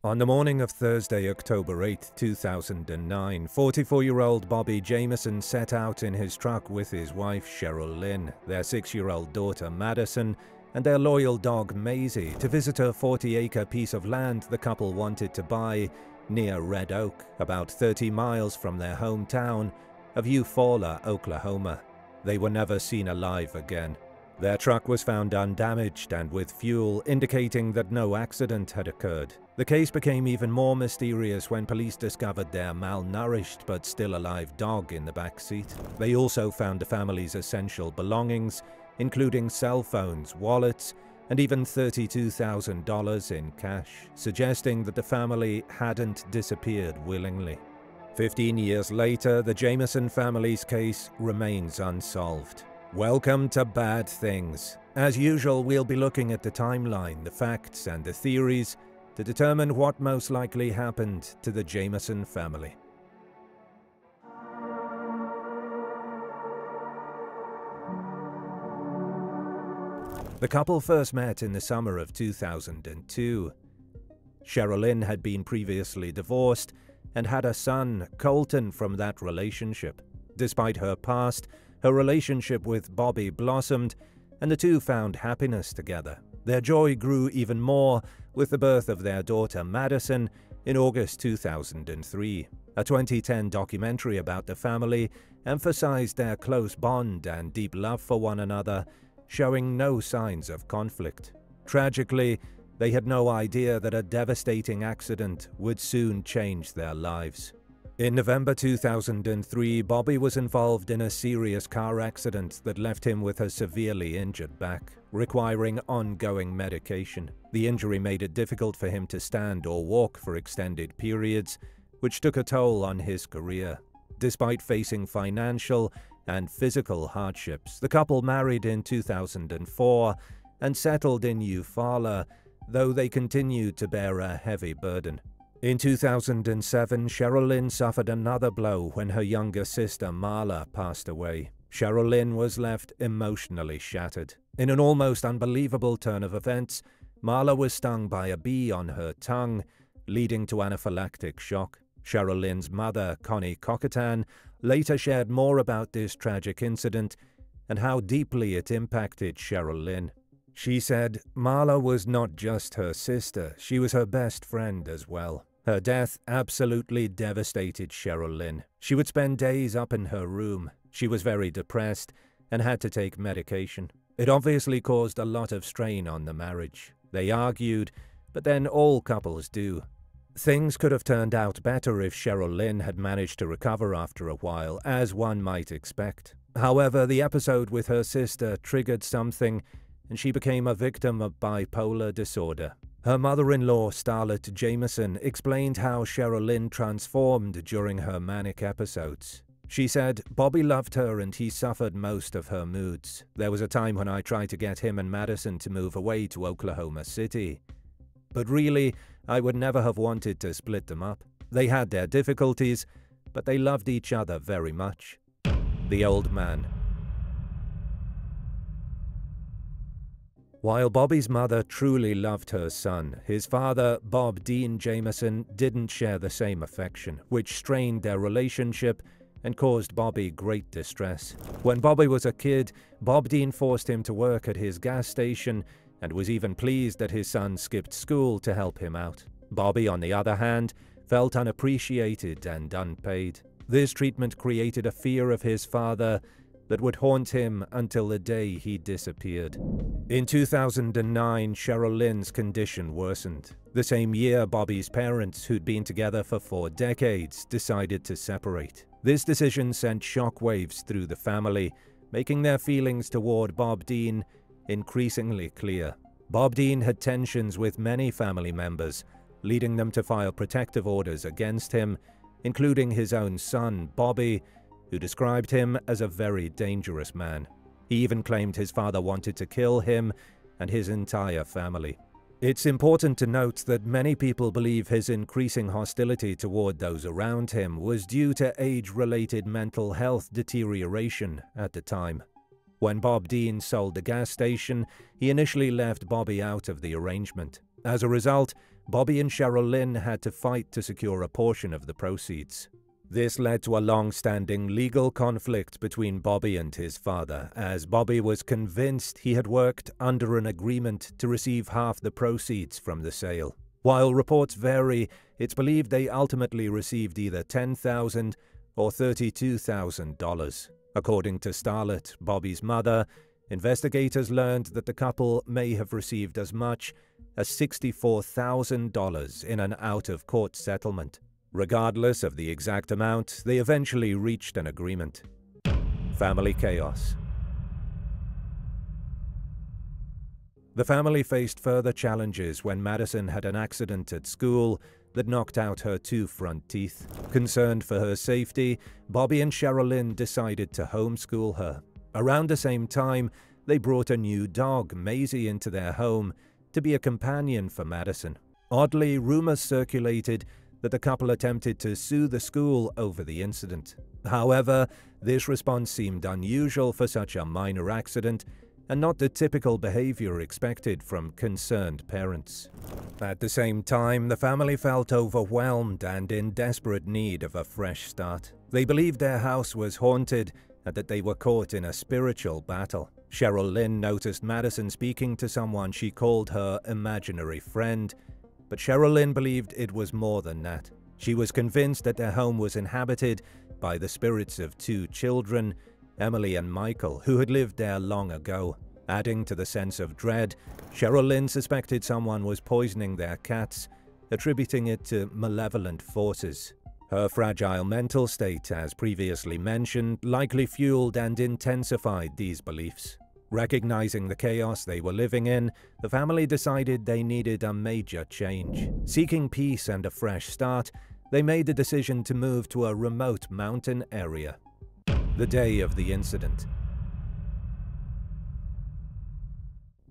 On the morning of Thursday, October 8, 2009, 44-year-old Bobby Jamison set out in his truck with his wife Cheryl Lynn, their 6-year-old daughter Madison, and their loyal dog Maisie to visit a 40-acre piece of land the couple wanted to buy near Red Oak, about 30 miles from their hometown of Eufaula, Oklahoma. They were never seen alive again. Their truck was found undamaged and with fuel, indicating that no accident had occurred. The case became even more mysterious when police discovered their malnourished but still alive dog in the back seat. They also found the family's essential belongings, including cell phones, wallets, and even $32,000 in cash, suggesting that the family hadn't disappeared willingly. 15 years later, the Jamison family's case remains unsolved. Welcome to Bad Things. As usual, we'll be looking at the timeline, the facts, and the theories to determine what most likely happened to the Jamison family. The couple first met in the summer of 2002. Cheryl Lynn had been previously divorced and had a son, Colton, from that relationship. Despite her past, her relationship with Bobby blossomed, and the two found happiness together. Their joy grew even more with the birth of their daughter Madison in August 2003. A 2010 documentary about the family emphasized their close bond and deep love for one another, showing no signs of conflict. Tragically, they had no idea that a devastating accident would soon change their lives. In November 2003, Bobby was involved in a serious car accident that left him with a severely injured back, requiring ongoing medication. The injury made it difficult for him to stand or walk for extended periods, which took a toll on his career. Despite facing financial and physical hardships, the couple married in 2004 and settled in Eufaula, though they continued to bear a heavy burden. In 2007, Cheryl Lynn suffered another blow when her younger sister Marla passed away. Cheryl Lynn was left emotionally shattered. In an almost unbelievable turn of events, Marla was stung by a bee on her tongue, leading to anaphylactic shock. Cheryl Lynn's mother, Connie Cockatan, later shared more about this tragic incident and how deeply it impacted Cheryl Lynn. She said, "Marla was not just her sister, she was her best friend as well. Her death absolutely devastated Cheryl Lynn. She would spend days up in her room. She was very depressed and had to take medication. It obviously caused a lot of strain on the marriage. They argued, but then all couples do. Things could have turned out better if Cheryl Lynn had managed to recover after a while, as one might expect. However, the episode with her sister triggered something, and she became a victim of bipolar disorder. Her mother-in-law, Starlet Jamison, explained how Cheryl Lynn transformed during her manic episodes. She said, "Bobby loved her and he suffered most of her moods. There was a time when I tried to get him and Madison to move away to Oklahoma City. But really, I would never have wanted to split them up. They had their difficulties, but they loved each other very much." The old man. While Bobby's mother truly loved her son, his father, Bob Dean Jamison, didn't share the same affection, which strained their relationship and caused Bobby great distress. When Bobby was a kid, Bob Dean forced him to work at his gas station and was even pleased that his son skipped school to help him out. Bobby, on the other hand, felt unappreciated and unpaid. This treatment created a fear of his father that would haunt him until the day he disappeared. In 2009, Cheryl Lynn's condition worsened. The same year, Bobby's parents, who'd been together for 4 decades, decided to separate. This decision sent shockwaves through the family, making their feelings toward Bob Dean increasingly clear. Bob Dean had tensions with many family members, leading them to file protective orders against him, including his own son, Bobby, who described him as a very dangerous man. He even claimed his father wanted to kill him and his entire family. It's important to note that many people believe his increasing hostility toward those around him was due to age-related mental health deterioration at the time. When Bob Dean sold the gas station, he initially left Bobby out of the arrangement. As a result, Bobby and Cheryl Lynn had to fight to secure a portion of the proceeds. This led to a long-standing legal conflict between Bobby and his father, as Bobby was convinced he had worked under an agreement to receive half the proceeds from the sale. While reports vary, it's believed they ultimately received either $10,000 or $32,000. According to Starlet, Bobby's mother, investigators learned that the couple may have received as much as $64,000 in an out-of-court settlement. Regardless of the exact amount, they eventually reached an agreement. Family chaos. The family faced further challenges when Madison had an accident at school that knocked out her 2 front teeth. Concerned for her safety, Bobby and Cheryl Lynn decided to homeschool her. Around the same time, they brought a new dog, Maisie, into their home to be a companion for Madison. Oddly, rumors circulated that the couple attempted to sue the school over the incident. However, this response seemed unusual for such a minor accident and not the typical behavior expected from concerned parents. At the same time, the family felt overwhelmed and in desperate need of a fresh start. They believed their house was haunted and that they were caught in a spiritual battle. Cheryl Lynn noticed Madison speaking to someone she called her imaginary friend, but Cheryl Lynn believed it was more than that. She was convinced that their home was inhabited by the spirits of 2 children, Emily and Michael, who had lived there long ago. Adding to the sense of dread, Cheryl Lynn suspected someone was poisoning their cats, attributing it to malevolent forces. Her fragile mental state, as previously mentioned, likely fueled and intensified these beliefs. Recognizing the chaos they were living in, the family decided they needed a major change. Seeking peace and a fresh start, they made the decision to move to a remote mountain area. The day of the incident.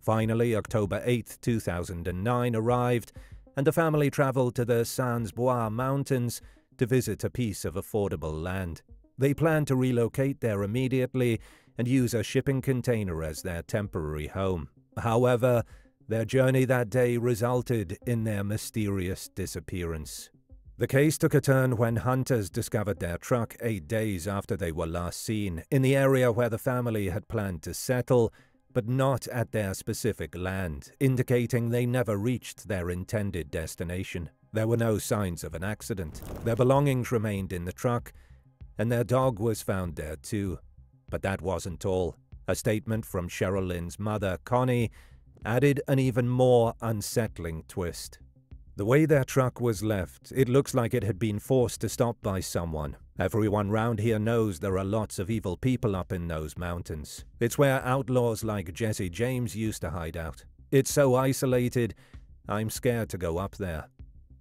Finally, October 8, 2009 arrived, and the family traveled to the Sans Bois Mountains to visit a piece of affordable land. They planned to relocate there immediately and use a shipping container as their temporary home. However, their journey that day resulted in their mysterious disappearance. The case took a turn when hunters discovered their truck 8 days after they were last seen, in the area where the family had planned to settle, but not at their specific land, indicating they never reached their intended destination. There were no signs of an accident. Their belongings remained in the truck, and their dog was found there too. But that wasn't all. A statement from Cheryl Lynn's mother, Connie, added an even more unsettling twist. The way their truck was left, it looks like it had been forced to stop by someone. Everyone round here knows there are lots of evil people up in those mountains. It's where outlaws like Jesse James used to hide out. It's so isolated, I'm scared to go up there.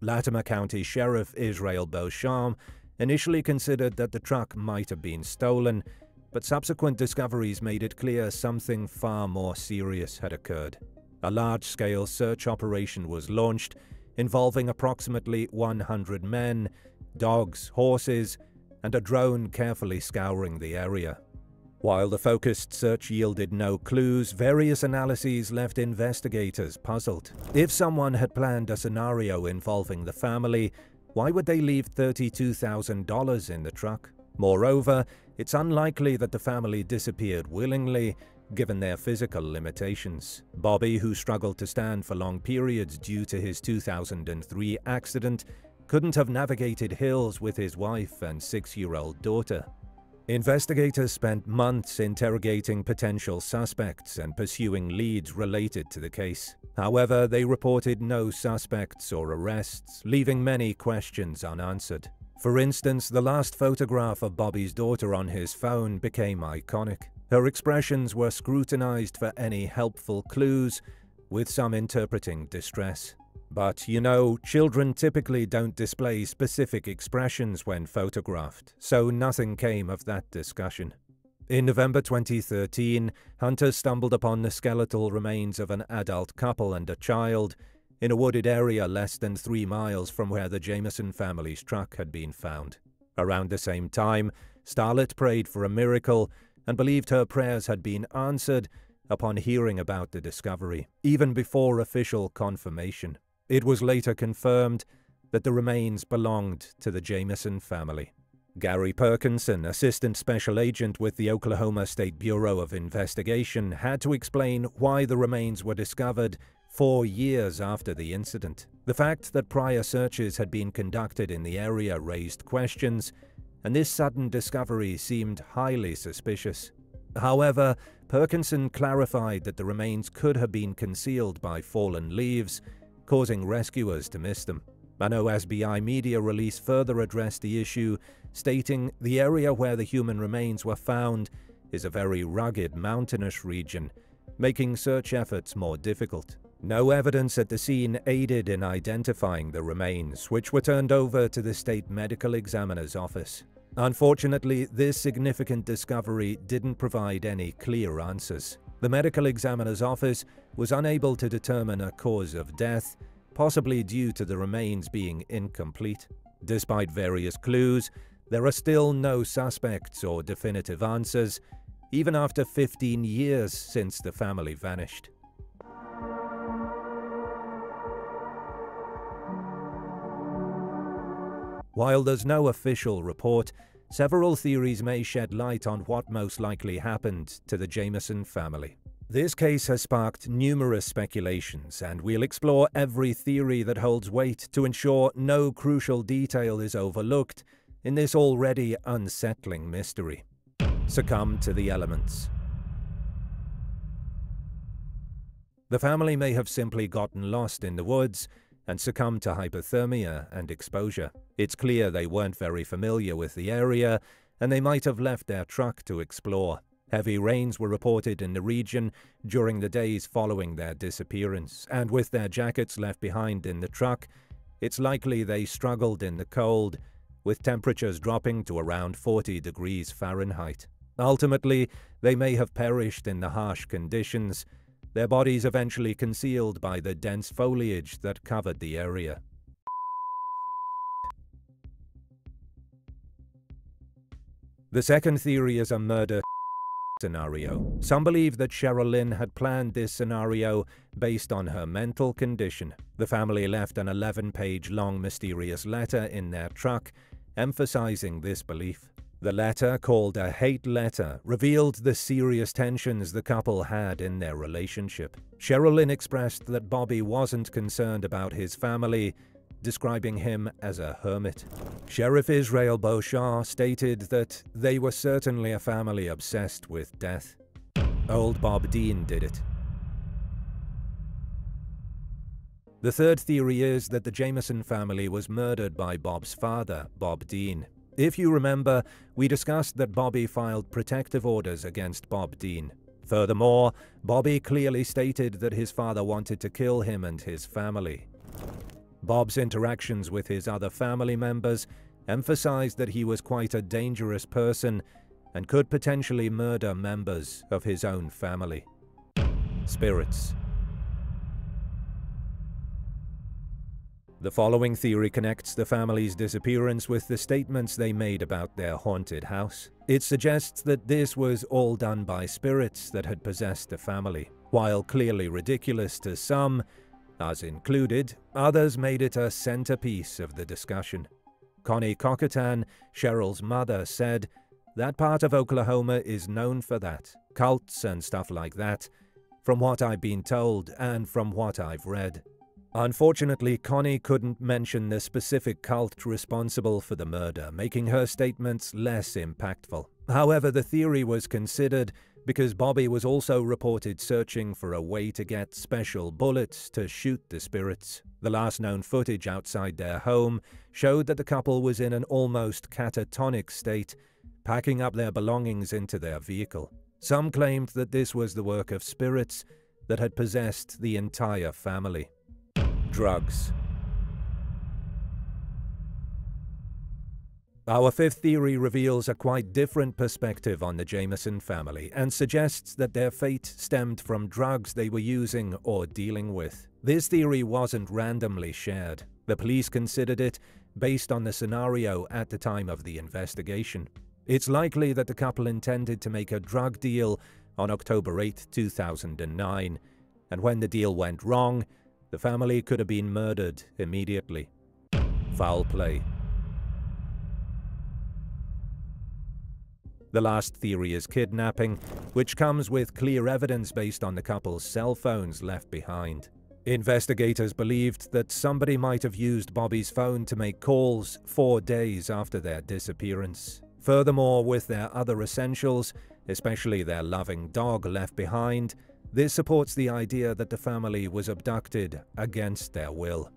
Latimer County Sheriff Israel Beauchamp initially considered that the truck might have been stolen, but subsequent discoveries made it clear something far more serious had occurred. A large-scale search operation was launched, involving approximately 100 men, dogs, horses, and a drone carefully scouring the area. While the focused search yielded no clues, various analyses left investigators puzzled. If someone had planned a scenario involving the family, why would they leave $32,000 in the truck? Moreover, it's unlikely that the family disappeared willingly, given their physical limitations. Bobby, who struggled to stand for long periods due to his 2003 accident, couldn't have navigated hills with his wife and 6-year-old daughter. Investigators spent months interrogating potential suspects and pursuing leads related to the case. However, they reported no suspects or arrests, leaving many questions unanswered. For instance, the last photograph of Bobby's daughter on his phone became iconic. Her expressions were scrutinized for any helpful clues, with some interpreting distress. But, you know, children typically don't display specific expressions when photographed, so nothing came of that discussion. In November 2013, hunters stumbled upon the skeletal remains of an adult couple and a child in a wooded area less than 3 miles from where the Jamison family's truck had been found. Around the same time, Starlet prayed for a miracle and believed her prayers had been answered upon hearing about the discovery, even before official confirmation. It was later confirmed that the remains belonged to the Jamison family. Gary Perkinson, assistant special agent with the Oklahoma State Bureau of Investigation, had to explain why the remains were discovered 4 years after the incident. The fact that prior searches had been conducted in the area raised questions, and this sudden discovery seemed highly suspicious. However, Perkinson clarified that the remains could have been concealed by fallen leaves, causing rescuers to miss them. An OSBI media release further addressed the issue, stating the area where the human remains were found is a very rugged mountainous region, making search efforts more difficult. No evidence at the scene aided in identifying the remains, which were turned over to the state medical examiner's office. Unfortunately, this significant discovery didn't provide any clear answers. The medical examiner's office was unable to determine a cause of death, possibly due to the remains being incomplete. Despite various clues, there are still no suspects or definitive answers, even after 15 years since the family vanished. While there's no official report, several theories may shed light on what most likely happened to the Jamison family. This case has sparked numerous speculations, and we'll explore every theory that holds weight to ensure no crucial detail is overlooked in this already unsettling mystery. Succumb to the elements. The family may have simply gotten lost in the woods and succumbed to hypothermia and exposure. It's clear they weren't very familiar with the area, and they might have left their truck to explore. Heavy rains were reported in the region during the days following their disappearance, and with their jackets left behind in the truck, it's likely they struggled in the cold, with temperatures dropping to around 40 degrees Fahrenheit. Ultimately, they may have perished in the harsh conditions, their bodies eventually concealed by the dense foliage that covered the area. The second theory is a murder scenario. Some believe that Cheryl Lynn had planned this scenario based on her mental condition. The family left an 11-page long mysterious letter in their truck, emphasizing this belief. The letter, called a hate letter, revealed the serious tensions the couple had in their relationship. Cheryl Lynn expressed that Bobby wasn't concerned about his family, describing him as a hermit. Sheriff Israel Beauchamp stated that they were certainly a family obsessed with death. Old Bob Dean did it. The third theory is that the Jamison family was murdered by Bob's father, Bob Dean. If you remember, we discussed that Bobby filed protective orders against Bob Dean. Furthermore, Bobby clearly stated that his father wanted to kill him and his family. Bob's interactions with his other family members emphasized that he was quite a dangerous person and could potentially murder members of his own family. Spirits. The following theory connects the family's disappearance with the statements they made about their haunted house. It suggests that this was all done by spirits that had possessed the family. While clearly ridiculous to some, us included, others made it a centerpiece of the discussion. Connie Cockatan, Cheryl's mother, said, "That part of Oklahoma is known for that, cults and stuff like that, from what I've been told and from what I've read." Unfortunately, Connie couldn't mention the specific cult responsible for the murder, making her statements less impactful. However, the theory was considered because Bobby was also reported searching for a way to get special bullets to shoot the spirits. The last known footage outside their home showed that the couple was in an almost catatonic state, packing up their belongings into their vehicle. Some claimed that this was the work of spirits that had possessed the entire family. Drugs. Our fifth theory reveals a quite different perspective on the Jamison family and suggests that their fate stemmed from drugs they were using or dealing with. This theory wasn't randomly shared. The police considered it based on the scenario at the time of the investigation. It's likely that the couple intended to make a drug deal on October 8, 2009, and when the deal went wrong, The family could have been murdered immediately. Foul play. The last theory is kidnapping, which comes with clear evidence based on the couple's cell phones left behind. Investigators believed that somebody might have used Bobby's phone to make calls 4 days after their disappearance. Furthermore, with their other essentials, especially their loving dog, left behind, this supports the idea that the family was abducted against their will.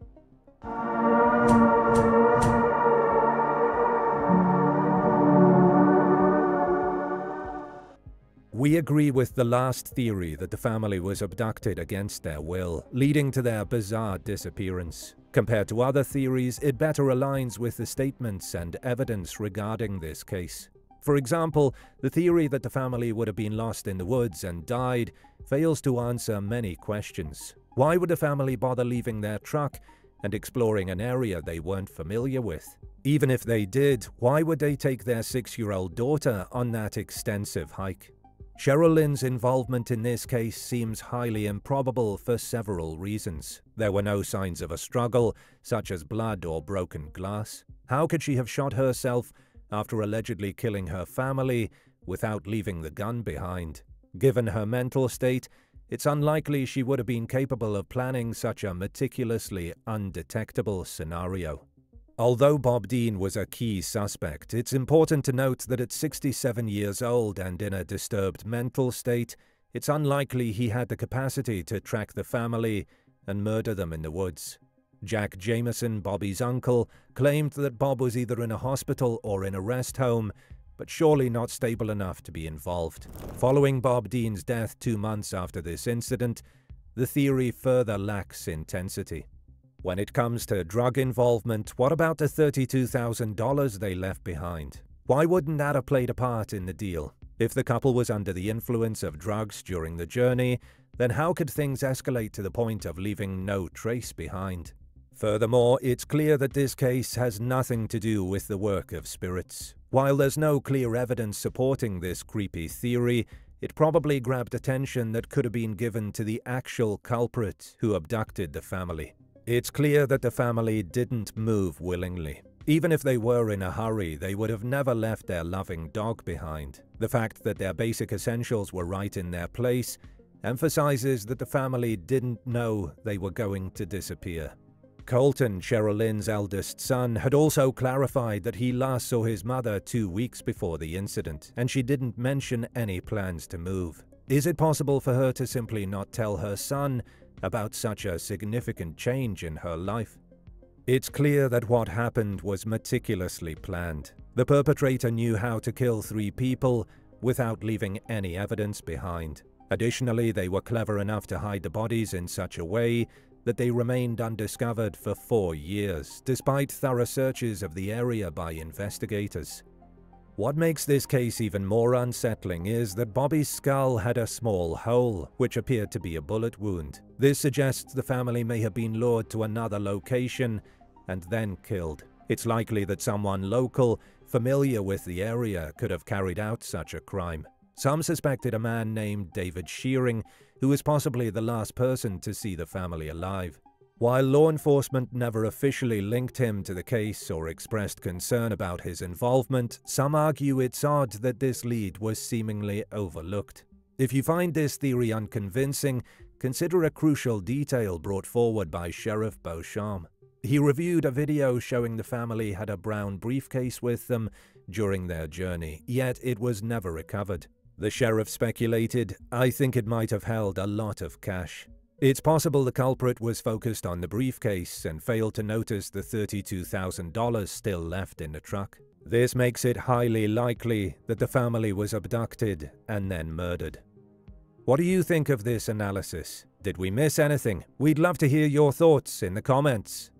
We agree with the last theory that the family was abducted against their will, leading to their bizarre disappearance. Compared to other theories, it better aligns with the statements and evidence regarding this case. For example, the theory that the family would have been lost in the woods and died fails to answer many questions. Why would the family bother leaving their truck and exploring an area they weren't familiar with? Even if they did, why would they take their 6-year-old daughter on that extensive hike? Cheryl Lynn's involvement in this case seems highly improbable for several reasons. There were no signs of a struggle, such as blood or broken glass. How could she have shot herself after allegedly killing her family without leaving the gun behind? Given her mental state, it's unlikely she would have been capable of planning such a meticulously undetectable scenario. Although Bob Dean was a key suspect, it's important to note that at 67 years old and in a disturbed mental state, it's unlikely he had the capacity to track the family and murder them in the woods. Jack Jamison, Bobby's uncle, claimed that Bob was either in a hospital or in a rest home, but surely not stable enough to be involved. Following Bob Dean's death 2 months after this incident, the theory further lacks intensity. When it comes to drug involvement, what about the $32,000 they left behind? Why wouldn't that have played a part in the deal? If the couple was under the influence of drugs during the journey, then how could things escalate to the point of leaving no trace behind? Furthermore, it's clear that this case has nothing to do with the work of spirits. While there's no clear evidence supporting this creepy theory, it probably grabbed attention that could have been given to the actual culprit who abducted the family. It's clear that the family didn't move willingly. Even if they were in a hurry, they would have never left their loving dog behind. The fact that their basic essentials were right in their place emphasizes that the family didn't know they were going to disappear. Colton, Cheryl Lynn's eldest son, had also clarified that he last saw his mother 2 weeks before the incident, and she didn't mention any plans to move. Is it possible for her to simply not tell her son about such a significant change in her life? It's clear that what happened was meticulously planned. The perpetrator knew how to kill 3 people without leaving any evidence behind. Additionally, they were clever enough to hide the bodies in such a way that they remained undiscovered for 4 years, despite thorough searches of the area by investigators. What makes this case even more unsettling is that Bobby's skull had a small hole, which appeared to be a bullet wound. This suggests the family may have been lured to another location and then killed. It's likely that someone local, familiar with the area, could have carried out such a crime. Some suspected a man named David Shearing, who was possibly the last person to see the family alive. While law enforcement never officially linked him to the case or expressed concern about his involvement, some argue it's odd that this lead was seemingly overlooked. If you find this theory unconvincing, consider a crucial detail brought forward by Sheriff Beauchamp. He reviewed a video showing the family had a brown briefcase with them during their journey, yet it was never recovered. The sheriff speculated, "I think it might have held a lot of cash." It's possible the culprit was focused on the briefcase and failed to notice the $32,000 still left in the truck. This makes it highly likely that the family was abducted and then murdered. What do you think of this analysis? Did we miss anything? We'd love to hear your thoughts in the comments.